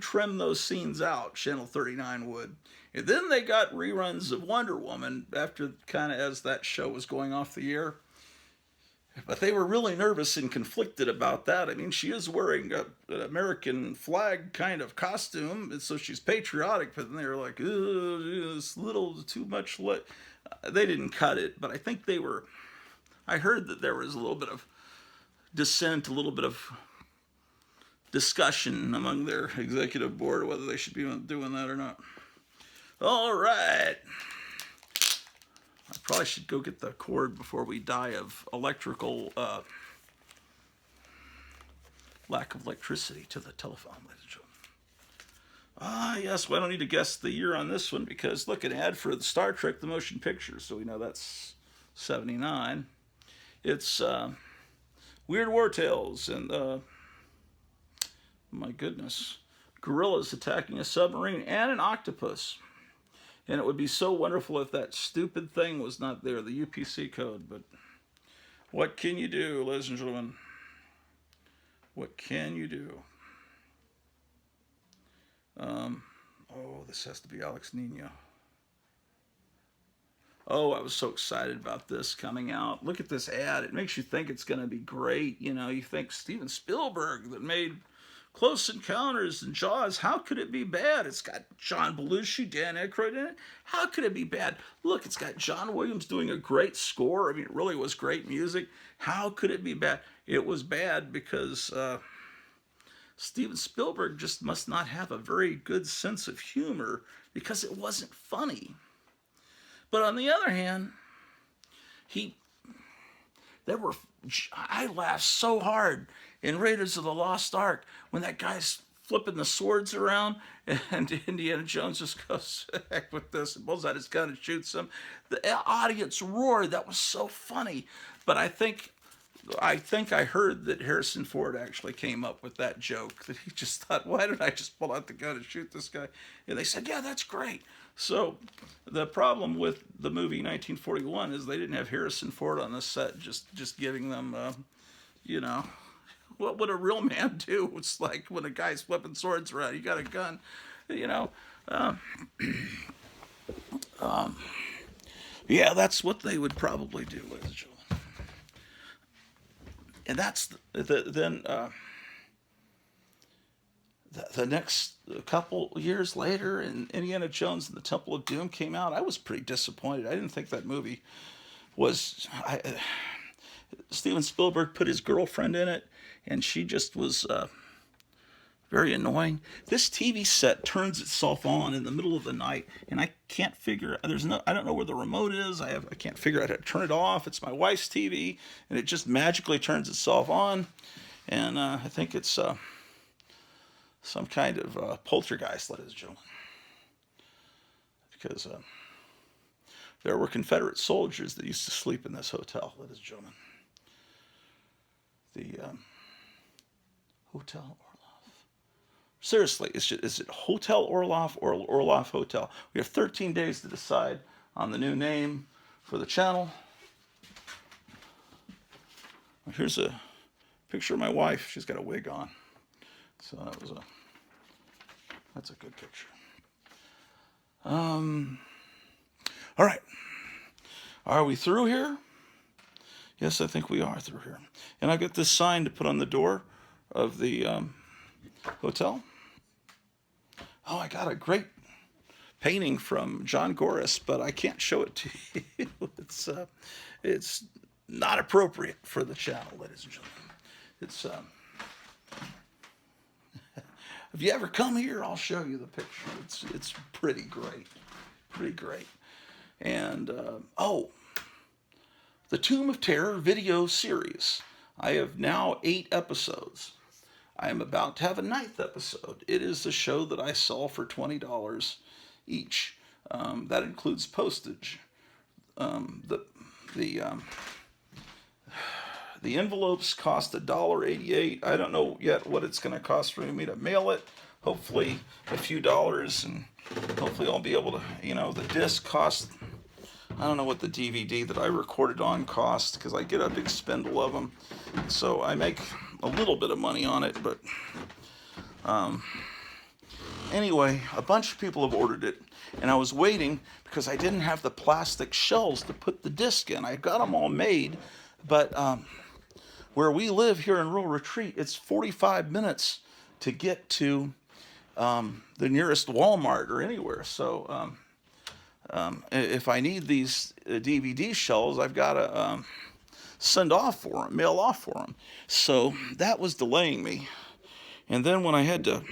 [SPEAKER 1] trim those scenes out. Channel 39 would. And then they got reruns of Wonder Woman after, kind of as that show was going off the air. But they were really nervous and conflicted about that. I mean, she is wearing an American flag kind of costume, and so she's patriotic. But then they were like, it's a little too much. They didn't cut it, but I think they were. I heard that there was a little bit of dissent, a little bit of discussion among their executive board whether they should be doing that or not. All right. I probably should go get the cord before we die of electrical lack of electricity to the telephone, ladies and gentlemen. Yes, well, I don't need to guess the year on this one because look, an ad for the Star Trek the motion picture, so we know that's 79. It's Weird War Tales, and my goodness, gorillas attacking a submarine and an octopus. And it would be so wonderful if that stupid thing was not there, the UPC code. But what can you do, ladies and gentlemen? What can you do? Oh, this has to be Alex Nino. Oh, I was so excited about this coming out. Look at this ad. It makes you think it's going to be great. You know, you think Steven Spielberg that made Close Encounters and Jaws, how could it be bad? It's got John Belushi, Dan Aykroyd in it. How could it be bad? Look, it's got John Williams doing a great score. I mean, it really was great music. How could it be bad? It was bad because Steven Spielberg just must not have a very good sense of humor because it wasn't funny. But on the other hand, he there were I laughed so hard in Raiders of the Lost Ark when that guy's flipping the swords around and Indiana Jones just goes, heck with this, and pulls out his gun and shoots him. The audience roared. That was so funny. But I think I heard that Harrison Ford actually came up with that joke, that he just thought, why did I just pull out the gun and shoot this guy? And they said, yeah, that's great. So the problem with the movie 1941 is they didn't have Harrison Ford on the set just giving them, you know, what would a real man do? It's like when a guy's flipping swords around, you got a gun, you know. Yeah, that's what they would probably do, ladies and gentlemen. And that's the next couple years later, and Indiana Jones and the Temple of Doom came out. I was pretty disappointed. I didn't think that movie was. Steven Spielberg put his girlfriend in it, and she just was very annoying. This TV set turns itself on in the middle of the night, and I can't figure. I don't know where the remote is. I can't figure out how to turn it off. It's my wife's TV, and it just magically turns itself on, and I think it's some kind of poltergeist, ladies and gentlemen, because there were Confederate soldiers that used to sleep in this hotel, ladies and gentlemen. The Hotel Orloff. Seriously, is it Hotel Orloff or Orloff Hotel? We have 13 days to decide on the new name for the channel. Here's a picture of my wife. She's got a wig on. So that's a good picture. All right. Are we through here? Yes, I think we are through here. And I got this sign to put on the door of the hotel. Oh, I got a great painting from John Goris, but I can't show it to you. It's not appropriate for the channel, ladies and gentlemen. It's if you ever come here, I'll show you the picture. It's pretty great, pretty great. And the Tomb of Terror video series. I have now 8 episodes. I am about to have a 9th episode. It is a show that I sell for $20 each. That includes postage. The envelopes cost $1.88. I don't know yet what it's going to cost for me to mail it. Hopefully a few dollars, and hopefully I'll be able to, the disc cost, I don't know what the DVD that I recorded on cost, because I get a big spindle of them. So I make a little bit of money on it, but anyway, a bunch of people have ordered it, and I was waiting because I didn't have the plastic shells to put the disc in. I got them all made, but where we live here in Rural Retreat, it's 45 minutes to get to the nearest Walmart or anywhere. So if I need these DVD shells, I've got to send off for them, mail off for them. So that was delaying me. And then when I had to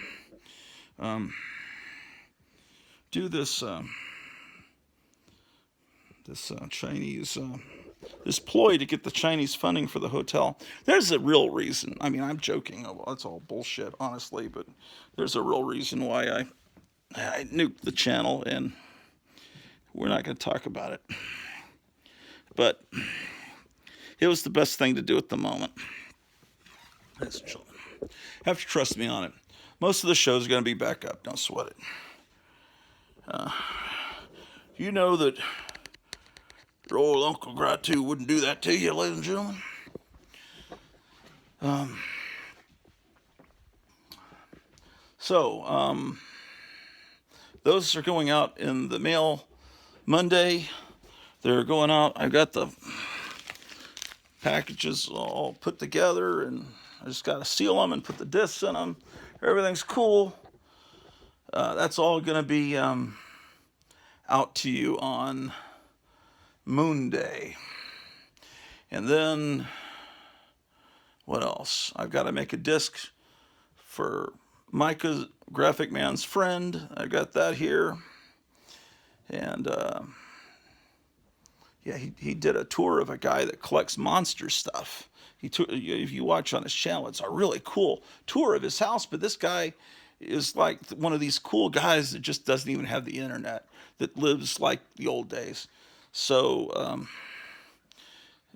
[SPEAKER 1] do this Chinese this ploy to get the Chinese funding for the hotel, there's a real reason. I mean, I'm joking. It's all bullshit, honestly, but there's a real reason why I nuked the channel, and we're not going to talk about it. But it was the best thing to do at the moment. Ladies and gentlemen, have to trust me on it. Most of the shows are going to be back up. Don't sweat it. You know that your old Uncle Gratu wouldn't do that to you, ladies and gentlemen. Those are going out in the mail Monday. they're going out. I got the packages all put together, and I just got to seal them and put the discs in them. Everything's cool. That's all going to be out to you on Moon Day. And then, what else? I've got to make a disc for Micah, Graphic Man's friend. I got that here. And yeah, he did a tour of a guy that collects monster stuff. If you watch on his channel, it's a really cool tour of his house. But this guy is like one of these cool guys that just doesn't even have the internet, that lives like the old days. So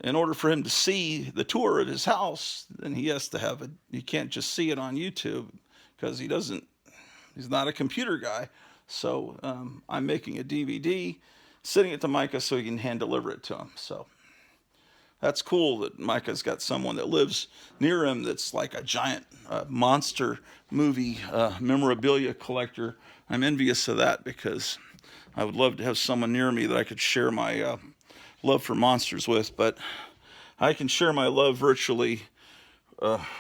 [SPEAKER 1] in order for him to see the tour of his house, then he has to have you can't just see it on YouTube, because he's not a computer guy. So I'm making a DVD, sending it to Micah so he can hand deliver it to him. So that's cool that Micah's got someone that lives near him that's like a giant monster movie memorabilia collector. I'm envious of that, because I would love to have someone near me that I could share my love for monsters with. But I can share my love virtually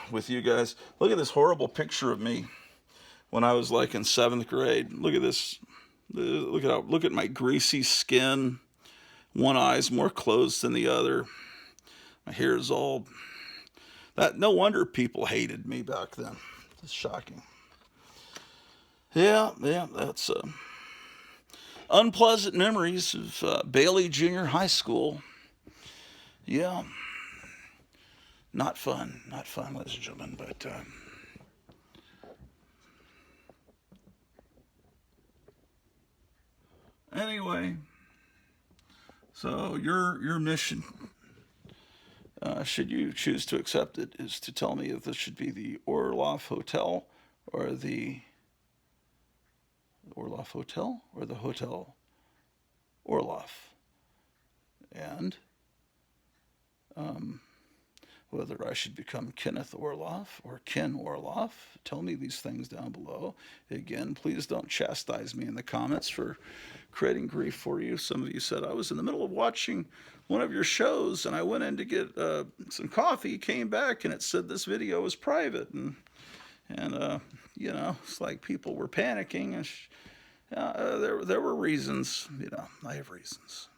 [SPEAKER 1] with you guys. Look at this horrible picture of me when I was like in 7th grade. Look at this. Look at my greasy skin. One eye's more closed than the other. My hair is all that. No wonder people hated me back then. It's shocking. Yeah, that's unpleasant memories of Bailey Junior High School. Yeah, not fun, ladies and gentlemen. But anyway, so your mission, should you choose to accept it, is to tell me if this should be the Orloff Hotel or the Orloff Hotel or the Hotel Orloff, and whether I should become Kenneth Orloff or Ken Orloff. Tell me these things down below. Again, please don't chastise me in the comments for creating grief for you. Some of you said I was in the middle of watching one of your shows and I went in to get some coffee, came back, and it said this video was private. And you know, it's like people were panicking. And there were reasons. You know, I have reasons.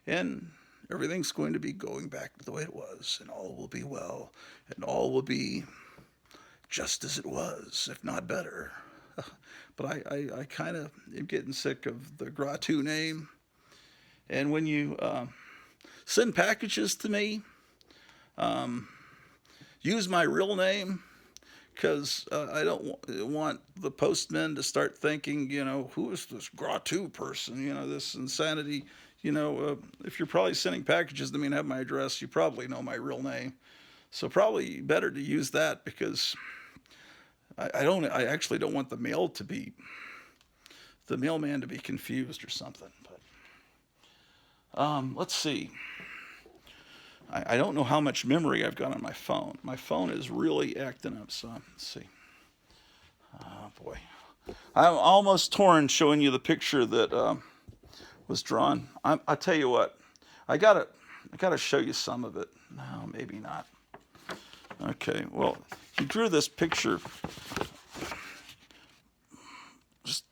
[SPEAKER 1] And everything's going to be going back to the way it was, and all will be well, and all will be just as it was, if not better. But I kind of am getting sick of the Gratu name. And when you send packages to me, use my real name, because I don't want the postman to start thinking, you know, who is this Gratu person? You know, this insanity. You know, if you're probably sending packages to me and have my address, you probably know my real name. So probably better to use that, because I actually don't want the mailman to be confused or something. But let's see. I don't know how much memory I've got on my phone. My phone is really acting up, so let's see. Oh boy. I'm almost torn showing you the picture that was drawn. I tell you what, I gotta show you some of it. No, maybe not. Okay, well, he drew this picture. Just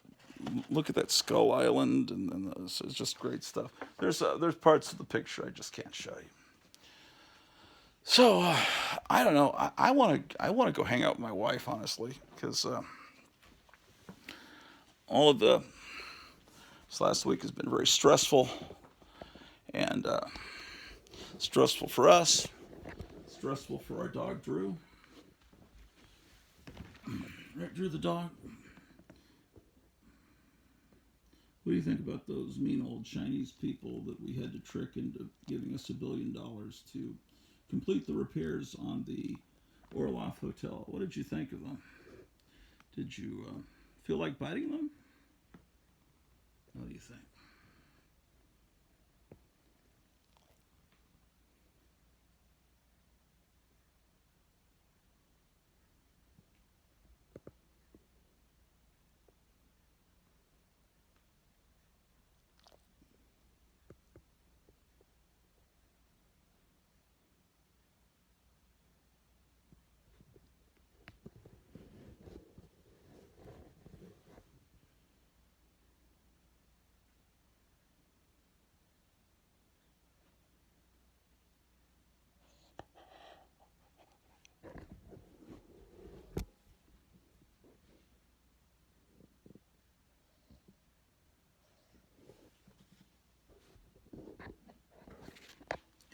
[SPEAKER 1] look at that Skull Island, and it's just great stuff. There's parts of the picture I just can't show you. So I don't know. I want to go hang out with my wife, honestly, because all of this last week has been very stressful, and stressful for us, stressful for our dog Drew. Right, Drew the dog. What do you think about those mean old Chinese people that we had to trick into giving us $1 billion to complete the repairs on the Orloff Hotel? What did you think of them? Did you feel like biting them? What do you think?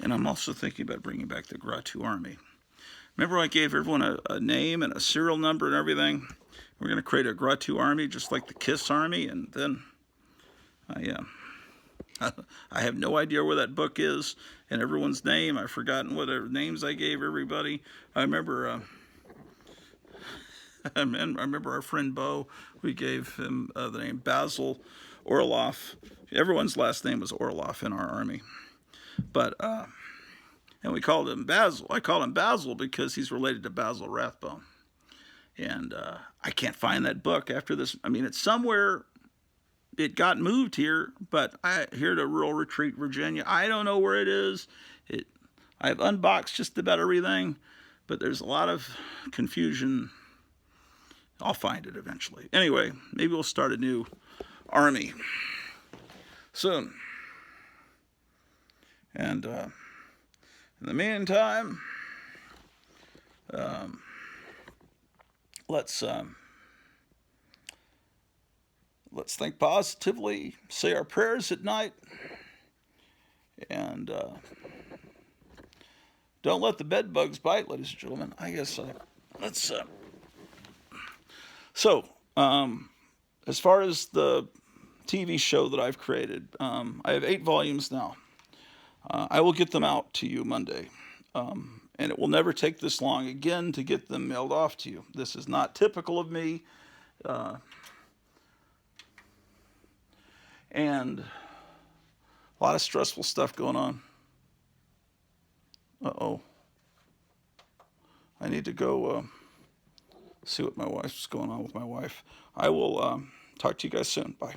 [SPEAKER 1] And I'm also thinking about bringing back the Gratu Army. Remember I gave everyone a name and a serial number and everything? We're going to create a Gratu Army just like the KISS Army, and then I have no idea where that book is and everyone's name. I've forgotten what names I gave everybody. I remember I remember our friend Bo. We gave him the name Basil Orloff. Everyone's last name was Orloff in our army. But and we called him Basil. I call him Basil because he's related to Basil Rathbone. And I can't find that book after this. I mean, it's somewhere. It got moved here, but here to Rural Retreat, Virginia. I don't know where it is. I've unboxed just about everything, but there's a lot of confusion. I'll find it eventually. Anyway, maybe we'll start a new army soon. And in the meantime, let's think positively, say our prayers at night, and don't let the bed bugs bite, ladies and gentlemen. I guess let's. So, as far as the TV show that I've created, I have 8 volumes now. I will get them out to you Monday. And it will never take this long again to get them mailed off to you. This is not typical of me. And a lot of stressful stuff going on. Uh-oh. I need to go see what's going on with my wife. I will talk to you guys soon. Bye.